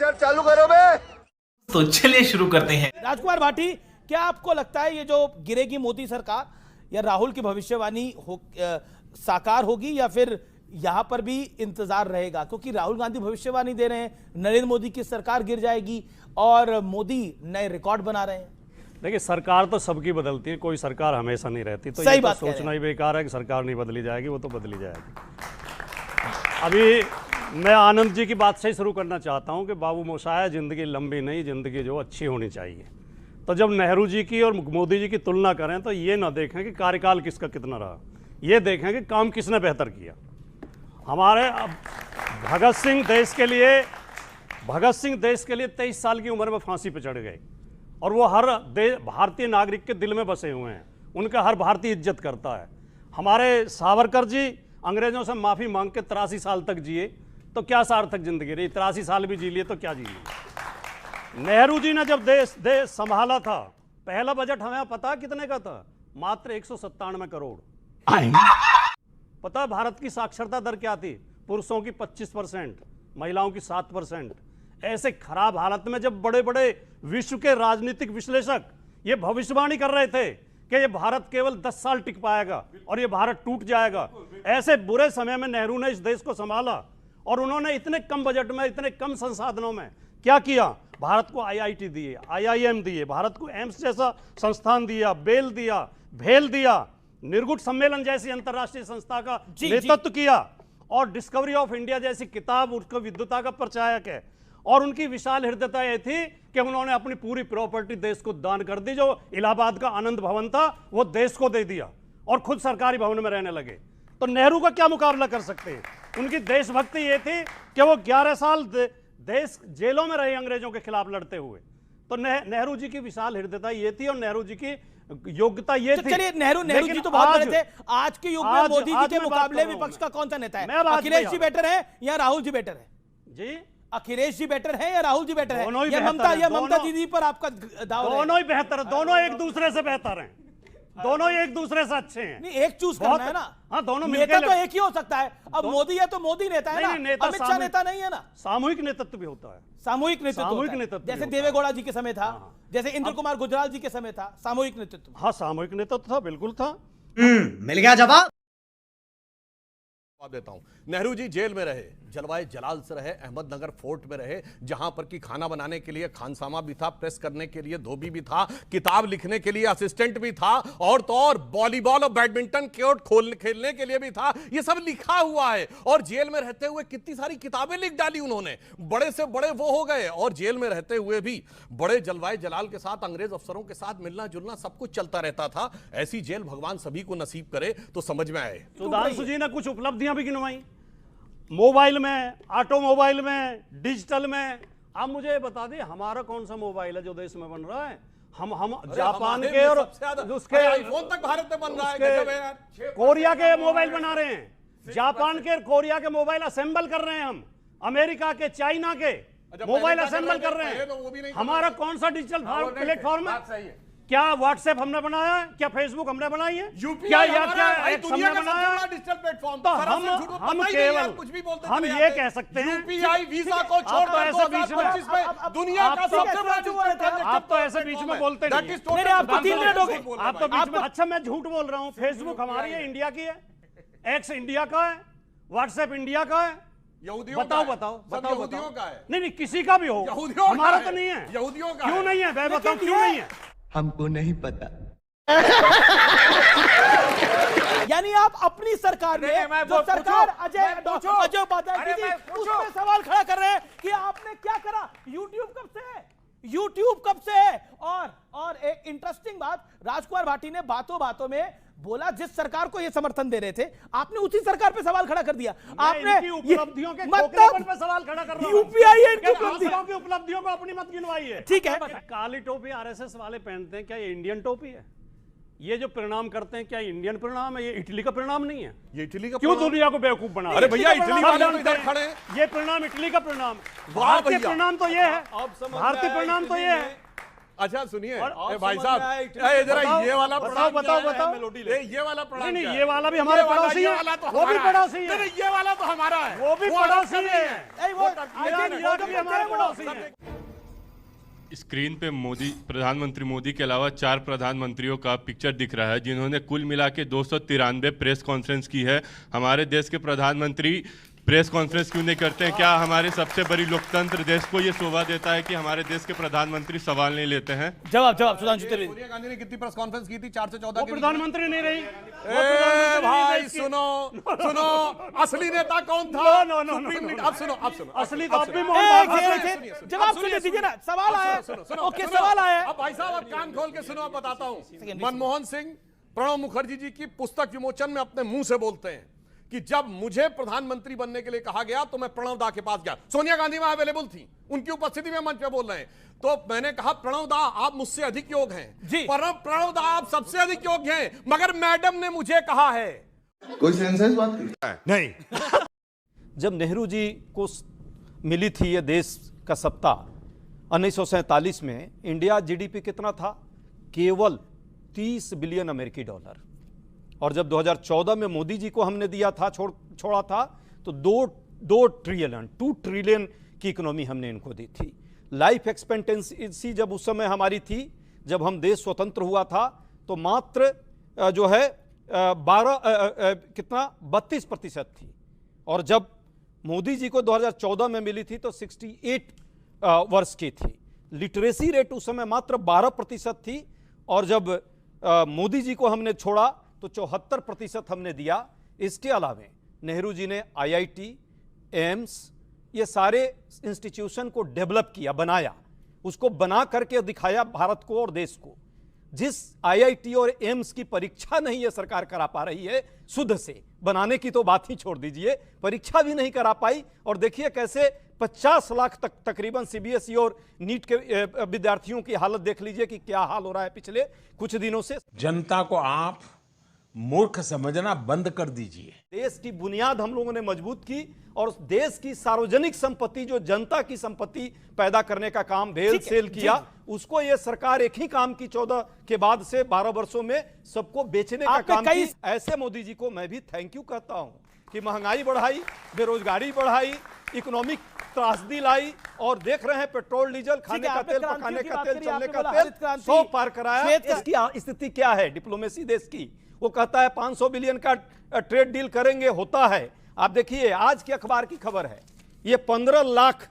Picture चालू करो बे। तो चलिए शुरू करते हैं। राजकुमार भाटी, क्या आपको लगता है ये जो गिरेगी मोदी सरकार या राहुल की भविष्यवाणी साकार होगी, या फिर यहां पर भी इंतजार रहेगा? क्योंकि राहुल गांधी भविष्यवाणी दे रहे हैं नरेंद्र मोदी की सरकार गिर जाएगी और मोदी नए रिकॉर्ड बना रहे हैं। देखिए, सरकार तो सबकी बदलती है, कोई सरकार हमेशा नहीं रहती, तो सही ये बात तो सोचना ही बेकार है कि सरकार नहीं बदली जाएगी, वो तो बदली जाएगी। अभी मैं आनंद जी की बात से ही शुरू करना चाहता हूं कि बाबू मोशाया, जिंदगी लंबी नहीं, जिंदगी जो अच्छी होनी चाहिए। तो जब नेहरू जी की और मोदी जी की तुलना करें तो ये ना देखें कि कार्यकाल किसका कितना रहा, ये देखें कि काम किसने बेहतर किया। हमारे भगत सिंह देश के लिए 23 साल की उम्र में फांसी पर चढ़ गए, और वो हर भारतीय नागरिक के दिल में बसे हुए हैं, उनका हर भारतीय इज्जत करता है। हमारे सावरकर जी अंग्रेजों से माफ़ी मांग के 83 साल तक जिए, तो क्या सार्थक जिंदगी रही? 83 साल भी जी लिए तो क्या जी लिए। नेहरू जी ने जब देश संभाला था, पहला बजट हमें पता कितने का था? मात्र 197 करोड़। पता भारत की साक्षरता दर क्या थी? पुरुषों की 25%, महिलाओं की 7%। ऐसे खराब हालत में जब बड़े बड़े विश्व के राजनीतिक विश्लेषक ये भविष्यवाणी कर रहे थे कि ये भारत केवल 10 साल टिक पाएगा और ये भारत टूट जाएगा, ऐसे बुरे समय में नेहरू ने इस देश को संभाला, और उन्होंने इतने कम बजट में, इतने कम संसाधनों में क्या किया? भारत को IIT दिए, IIM दिए, भारत को एम्स जैसा संस्थान दिया, बेल दिया, भेल दिया, निर्गुट सम्मेलन जैसी अंतर्राष्ट्रीय संस्था का नेतृत्व किया, और डिस्कवरी ऑफ इंडिया जैसी किताब उसको विद्वता का प्रचारक है। और उनकी विशाल हृदयता यह थी कि उन्होंने अपनी पूरी प्रॉपर्टी देश को दान कर दी। जो इलाहाबाद का आनंद भवन था वो देश को दे दिया, और खुद सरकारी भवन में रहने लगे। तो नेहरू का क्या मुकाबला कर सकते हैं? उनकी देशभक्ति ये थी कि वो 11 साल देश जेलों में रहे अंग्रेजों के खिलाफ लड़ते हुए। तो नेहरू जी की विशाल हृदयता ये थी, और नेहरू जी की योग्यता ये थी। चलिए, नेहरू जी तो बहुत बड़े थे। आज के युग में मोदी जी के मुकाबले विपक्ष का कौन सा नेता है? अखिलेश जी बेटर है या राहुल जी बेटर है? जी, अखिलेश जी बेटर है या राहुल जी बेटर है? ममता दीदी पर आपका दाव? दोनों ही बेहतर है, दोनों एक दूसरे से बेहतर हैं, दोनों ही एक दूसरे से अच्छे हैं। नहीं, एक चूज करना है ना। हाँ, दोनों नेता तो एक ही हो सकता है। अब मोदी है तो मोदी नेता है ना, अमित शाह नेता नहीं है ना। सामूहिक नेतृत्व भी होता है, सामूहिक नेतृत्व, जैसे देवेगौड़ा जी के समय था, जैसे इंद्र कुमार गुजराल जी के समय था, सामूहिक नेतृत्व। हाँ, सामूहिक नेतृत्व था, बिल्कुल था। मिल गया जवाब। देता हूं, नेहरू जी जेल में रहे, जलवाए जलाल से रहे, अहमदनगर फोर्ट में रहे, जहां पर कि खाना बनाने के लिए खानसामा भी था, प्रेस करने के लिए धोबी भी था, किताब लिखने के लिए असिस्टेंट भी था, और तो और वॉलीबॉल और बैडमिंटन कोर्ट खेलने के लिए भी था। ये सब लिखा हुआ है। और जेल में रहते हुए कितनी सारी किताबें लिख डाली उन्होंने, बड़े से बड़े वो हो गए। और जेल में रहते हुए भी बड़े जलवाए जलाल के साथ, अंग्रेज अफसरों के साथ मिलना जुलना सब कुछ चलता रहता था। ऐसी जेल भगवान सभी को नसीब करे तो समझ में आए। सुधांशु जी ने कुछ उपलब्धियां भी गिनवाई, मोबाइल में, ऑटोमोबाइल में, डिजिटल में। आप मुझे बता दें, हमारा कौन सा मोबाइल है जो देश में बन रहा है? हम जापान के और उसके आईफोन तक भारत में बन रहा है। कोरिया के मोबाइल बना रहे हैं, जापान के, कोरिया के मोबाइल असेंबल कर रहे हैं हम, अमेरिका के, चाइना के मोबाइल असेंबल कर रहे हैं। हमारा कौन सा डिजिटल प्लेटफॉर्म है? क्या व्हाट्सएप हमने बनाया है? क्या फेसबुक हमने बनाई है? क्या हमने बनाया डिजिटल प्लेटफॉर्म? तो हम केवल कुछ भी बोलते हैं, हम ये कह सकते हैं यूपीआई वीजा को छोड़कर ऐसे बीच में दुनिया का सबसे बड़ा, आप तो ऐसे बीच में बोलते नहीं। आपको 3 मिनट हो गए, आप तो बीच में। अच्छा, मैं झूठ बोल रहा हूँ? फेसबुक हमारी है, इंडिया की है, एक्स इंडिया का है, व्हाट्सएप इंडिया का है। बताओ यहूदियों का है। नहीं, किसी का भी हो, हमारा तो नहीं है। यहूदियों का क्यों नहीं है? मैं बताऊं क्यों नहीं है? हमको नहीं पता। यानी आप अपनी सरकार में जो सरकार अजय उपाध्याय जी उसमें सवाल खड़ा कर रहे हैं कि आपने क्या करा? यूट्यूब कब से है? और एक इंटरेस्टिंग बात, राजकुमार भाटी ने बातों बातों में बोला, जिस सरकार को ये समर्थन दे रहे थे आपने उसी सरकार पे सवाल खड़ा कर दिया। आपने उपलब्धियों के मतलब पे सवाल खड़ा कर रहा हूं। यूपीआई की उपलब्धियों को अपनी मत गिनवाई है। ठीक है, काली टोपी आरएसएस वाले पहनते हैं, क्या ये इंडियन टोपी है? ये जो परिणाम करते हैं क्या इंडियन परिणाम है? ये इटली का परिणाम नहीं है? ये इटली का क्यों दुनिया को बेवकूफ बना? अरे भैया, इटली वाले तो इधर खड़े हैं। ये परिणाम इटली का परिणाम, भारतीय परिणाम तो ये है, भारतीय परिणाम तो ये है अच्छा सुनिए और भाई समझ में आया, साहब इटली ए, जरा बताओ, ये वाला बताओ, प्रणाम बताओ, क्या है? बताओ। मेलोडी ले। ये वाला प्रणाम नहीं, क्या नहीं, है? ये वाला भी हमारे ये वाला- पड़ोसी ये है। वाला तो वो भी हमारा है। पड़ोसी है। नहीं, नहीं, ये वाला तो हमारा है। वो भी पड़ोसी अलग है। नहीं ए, वो ईरान इराक भी हमारे पड़ोसी हैं। स्क्रीन पे मोदी प्रधानमंत्री मोदी के अलावा 4 प्रधानमंत्रियों का पिक्चर दिख रहा है जिन्होंने कुल मिला के 293 प्रेस कॉन्फ्रेंस की है। हमारे देश के प्रधानमंत्री प्रेस कॉन्फ्रेंस क्यों नहीं करते हैं? क्या हमारे सबसे बड़ी लोकतंत्र देश को ये शोभा देता है कि हमारे देश के प्रधानमंत्री सवाल नहीं लेते हैं? जवाब सुधांशु त्रिवेदी। सोनिया गांधी ने कितनी प्रेस कॉन्फ्रेंस की थी? 4 से 14 वो के बीच में? प्रधानमंत्री नहीं रही। ए भाई सुनो असली नेता कौन था? No, no, no, supreme no, leader- no. अब सुनो असली तो अब भी एक- मोहन एक- भागवत एक- है। जवाब सुनिए दीजिए ना, सवाल आया। ओके, सुनो। सवाल आया। अब भाई साहब अब कान खोल के सुनो, अब बताता हूं। मनमोहन सिंह प्रणब मुखर्जी जी की पुस्तक विमोचन में अपने मुंह से बोलते हैं कि जब मुझे प्रधानमंत्री बनने के लिए कहा गया तो मैं प्रणब दा के पास गया। सोनिया गांधी वहां अवेलेबल थी, उनकी उपस्थिति में मंच पे बोल रहे हैं। तो मैंने कहा प्रणब दा आप मुझसे अधिक योग्य हैं जी। प्रणब दा आप सबसे अधिक योग्य हैं, मगर मैडम ने मुझे कहा है। कोई सेंस है इस बात की? नहीं। जब नेहरू जी को मिली थी ये देश का सत्ता 1947 में, इंडिया जीडीपी कितना था? केवल 30 बिलियन अमेरिकी डॉलर। और जब 2014 में मोदी जी को हमने दिया था, छोड़ा था, तो 2 ट्रिलियन की इकोनॉमी हमने इनको दी थी। लाइफ एक्सपेक्टेंसी जब उस समय हमारी थी, जब हम देश स्वतंत्र हुआ था, तो मात्र जो है 32% थी। और जब मोदी जी को 2014 में मिली थी तो 68 वर्ष की थी। लिटरेसी रेट उस समय मात्र 12% थी। और जब मोदी जी को हमने छोड़ा तो 74% हमने दिया। इसके अलावा नेहरू जी ने IIT, एम्स, ये सारे इंस्टीट्यूशन को डेवलप किया, बनाया, उसको बना करके दिखाया भारत को और देश को। जिस IIT और एम्स की परीक्षा नहीं ये सरकार करा पा रही है, शुद्ध से बनाने की तो बात ही छोड़ दीजिए, परीक्षा भी नहीं करा पाई। और देखिए कैसे 50 लाख तक तकरीबन CBSE और नीट के विद्यार्थियों की हालत देख लीजिए कि क्या हाल हो रहा है पिछले कुछ दिनों से। जनता को आप मूर्ख समझना बंद कर दीजिए। देश की बुनियाद हम लोगों ने मजबूत की और देश की सार्वजनिक संपत्ति, जो जनता की संपत्ति पैदा करने का काम भेल सेल किया, उसको ये सरकार एक ही काम की 14 के बाद से 12 वर्षों में सबको बेचने का काम की। ऐसे मोदी जी को मैं भी थैंक यू कहता हूं कि महंगाई बढ़ाई, बेरोजगारी बढ़ाई, इकोनॉमिक त्रासदी लाई, और देख रहे हैं पेट्रोल डीजल, खाने का तेल, पकाने का तेल, चलने का तेल 100 पार कराया। इसकी स्थिति क्या है डिप्लोमेसी देश की? वो कहता है 500 बिलियन का ट्रेड डील करेंगे, होता है। आप देखिए आज के अखबार की खबर है, ये 15 लाख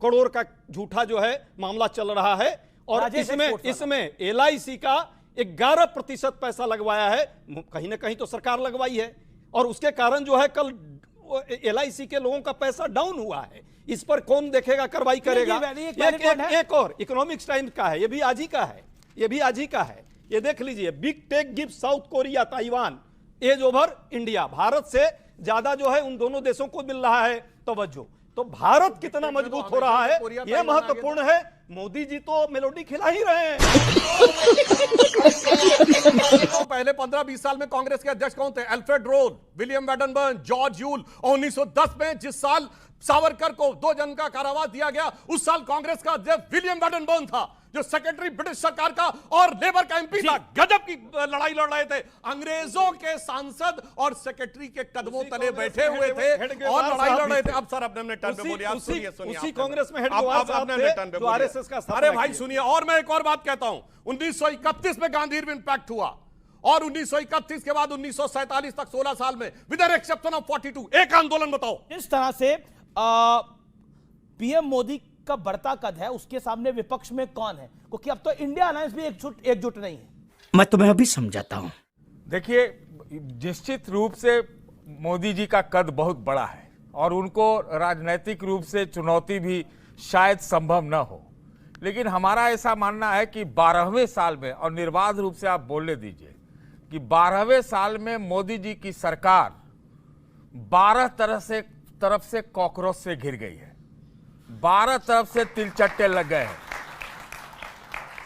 करोड़ का झूठा जो है मामला चल रहा है। और इसमें LIC का 11% पैसा लगवाया है, कहीं ना कहीं तो सरकार लगवाई है। और उसके कारण जो है कल LIC के लोगों का पैसा डाउन हुआ है। इस पर कौन देखेगा, कार्रवाई करेगा? एक और इकोनॉमिक्स टाइम्स का है, ये भी आज ही का है, ये देख लीजिए। Big tech gives South Korea Taiwan edge over India. Bharat से ज्यादा जो है उन दोनों देशों को मिल रहा है तवज्जो। तो भारत कितना मजबूत हो रहा है यह महत्वपूर्ण है। मोदी जी तो मेलोडी खिला ही रहे हैं। तो पहले 15-20 साल में कांग्रेस के अध्यक्ष कौन थे? Alfred Roll, William Wedderburn, George Yule. और 1910 में जिस साल सावरकर को 2 जन का कारावास दिया गया, उस साल कांग्रेस का अध्यक्ष विलियम वेडनबर्न था, जो सेक्रेटरी ब्रिटिश सरकार का और लेबर का MP था। गजब की लड़ाई लड़ रहे थे, अंग्रेजों के सांसद और सेक्रेटरी के कदमों तले बैठे हुए थे और लड़ाई लड़ रहे थे। अब सर अपने टर्न पे बोलिए, आप सुनिए। उसी कांग्रेस में हेडगेवार साहब थे जो RSS का स्थापना अरे भाई सुनिए, और मैं एक और बात कहता हूं, 1931 में गांधी इरविन पैक्ट हुआ और 1931 के बाद 1947 तक 16 साल में विद द एक्सेप्शन ऑफ 42 एक आंदोलन। बताओ इस तरह से PM मोदी का बढ़ता कद है, उसके सामने विपक्ष में कौन है? क्योंकि अब तो इंडिया अलायंस भी एकजुट नहीं है। मैं तुम्हें अभी समझाता हूँ। देखिए, निश्चित रूप से मोदी जी का कद बहुत बड़ा है और उनको राजनीतिक रूप से चुनौती भी शायद संभव न हो, लेकिन हमारा ऐसा मानना है कि 12वें साल में, और निर्बाध रूप से आप बोलने दीजिए कि 12वें साल में मोदी जी की सरकार 12 तरफ से कॉकरोच से घिर गई है, 12 तरफ से तिलचट्टे लग गए हैं।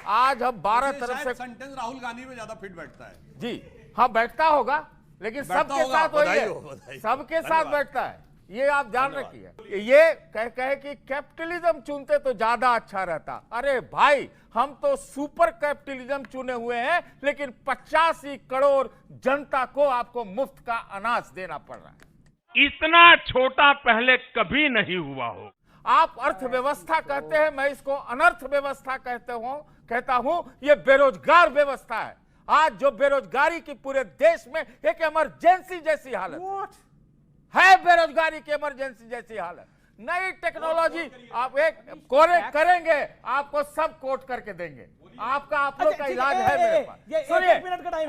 आज हम 12 तरफ से सेंटेंस राहुल गांधी में ज्यादा फिट बैठता है। जी हाँ, बैठता होगा, लेकिन सबके साथ वही है, सबके साथ बैठता है। ये आप जान रखिए। ये कह कि कैपिटलिज्म चुनते तो ज्यादा अच्छा रहता। अरे भाई, हम तो सुपर कैपिटलिज्म चुने हुए हैं, लेकिन 85 करोड़ जनता को आपको मुफ्त का अनाज देना पड़ रहा है। इतना छोटा पहले कभी नहीं हुआ हो। आप अर्थव्यवस्था कहते हैं, मैं इसको अनर्थ व्यवस्था कहता हूं। ये बेरोजगार व्यवस्था है। आज जो बेरोजगारी की पूरे देश में एक इमरजेंसी जैसी हालत है, बेरोजगारी की इमरजेंसी जैसी हालत। नई टेक्नोलॉजी आप एक करेंगे, आपको सब कोट करके देंगे। आप लोग का इलाज है मेरे पास। सुनिए,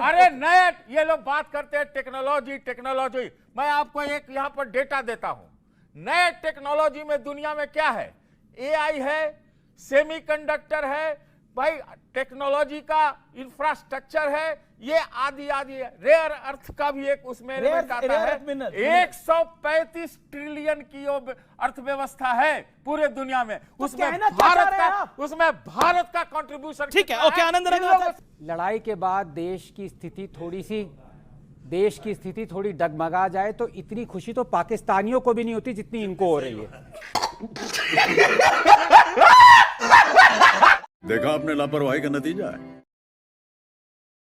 अरे नए ये लोग बात करते हैं टेक्नोलॉजी। मैं आपको एक यहां पर डेटा देता हूं। नए टेक्नोलॉजी में दुनिया में क्या है? एआई है, सेमीकंडक्टर है, भाई टेक्नोलॉजी का इंफ्रास्ट्रक्चर है, ये आदि रेयर अर्थ का भी एक उसमें एलिमेंट आता है। 135 ट्रिलियन की अर्थव्यवस्था है पूरे दुनिया में। उसमें भारत का कंट्रीब्यूशन ठीक है। ओके, आनंद रंग। लड़ाई के बाद देश की स्थिति थोड़ी डगमगा जाए तो इतनी खुशी तो पाकिस्तानियों को भी नहीं होती जितनी इनको हो रही है। देखा आपने लापरवाही का नतीजा है।